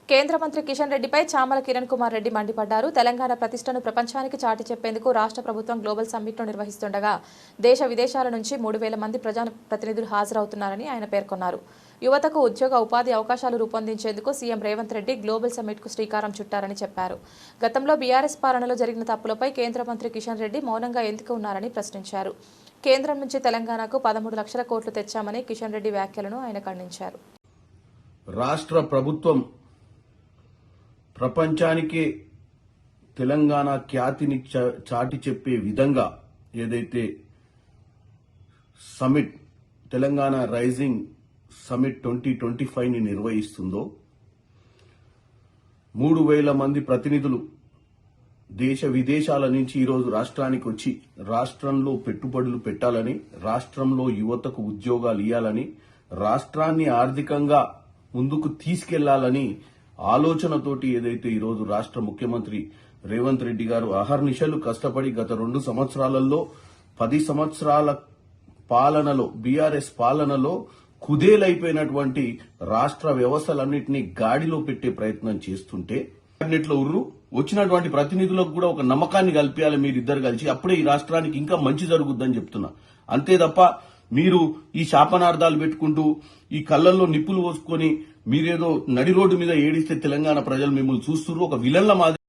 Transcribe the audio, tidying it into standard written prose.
కేంద్ర మంత్రి కిషన్ రెడ్డిపై చామల కిరణ్ కుమార్ రెడ్డి మండిపడ్డారు. తెలంగాణ ప్రతిష్టను ప్రపంచానికి చాటి చెప్పేందుకు రాష్ట్ర ప్రభుత్వం గ్లోబల్ సమ్మిట్ను నిర్వహిస్తుండగా దేశ విదేశాల నుంచి 3,000 మంది ప్రజాప్రతినిధులు హాజరవుతున్నారని ఆయన పేర్కొన్నారు. యువతకు ఉద్యోగ ఉపాధి అవకాశాలు రూపొందించేందుకు సీఎం రేవంత్ రెడ్డి గ్లోబల్ సమ్మిట్కు శ్రీకారం చుట్టారని చెప్పారు. గతంలో బీఆర్ఎస్ పాలనలో జరిగిన తప్పులపై కేంద్ర మంత్రి కిషన్ రెడ్డి మౌనంగా ఎందుకు ఉన్నారని ప్రశ్నించారు. కేంద్రం నుంచి తెలంగాణకు 13 లక్షల కోట్లు తెచ్చామని కిషన్ రెడ్డి వ్యాఖ్యలను ఆయన ఖండించారు. రాష్ట్ర ప్రభుత్వం ప్రపంచానికే తెలంగాణ ఖ్యాతిని చాటి చెప్పే విధంగా ఏదైతే సమిట్ తెలంగాణ రైజింగ్ సమిట్ 2025ని నిర్వహిస్తుందో 3,000 మంది ప్రతినిధులు దేశ విదేశాల నుంచి ఈరోజు రాష్ట్రానికి వచ్చి రాష్ట్రంలో పెట్టుబడులు పెట్టాలని, రాష్ట్రంలో యువతకు ఉద్యోగాలు ఇవ్వాలని, రాష్ట్రాన్ని ఆర్థికంగా ముందుకు తీసుకెళ్లాలని ఆలోచనతోటి ఏదైతే ఈరోజు రాష్ట్ర ముఖ్యమంత్రి రేవంత్ రెడ్డి గారు అహర్నిశలు కష్టపడి గత 2 సంవత్సరాలలో 10 సంవత్సరాల పాలనలో బీఆర్ఎస్ పాలనలో కుదేలైపోయినటువంటి రాష్ట్ర వ్యవస్థలన్నింటినీ గాడిలో పెట్టే ప్రయత్నం చేస్తుంటే అన్నిట్లో వచ్చినటువంటి ప్రతినిధులకు కూడా ఒక నమ్మకాన్ని కల్పించాలి. మీరిద్దరు కలిసి అప్పుడే ఈ రాష్ట్రానికి ఇంకా మంచి జరుగుద్దని చెప్తున్నా. అంతే తప్ప మీరు ఈ శాపనార్థాలు పెట్టుకుంటూ ఈ కళ్ళల్లో నిప్పులు పోసుకొని మీరేదో నడి రోడ్డు మీద ఏడిస్తే తెలంగాణ ప్రజలు మిమ్మల్ని చూస్తున్నారు ఒక విలన్ల మాదిరి.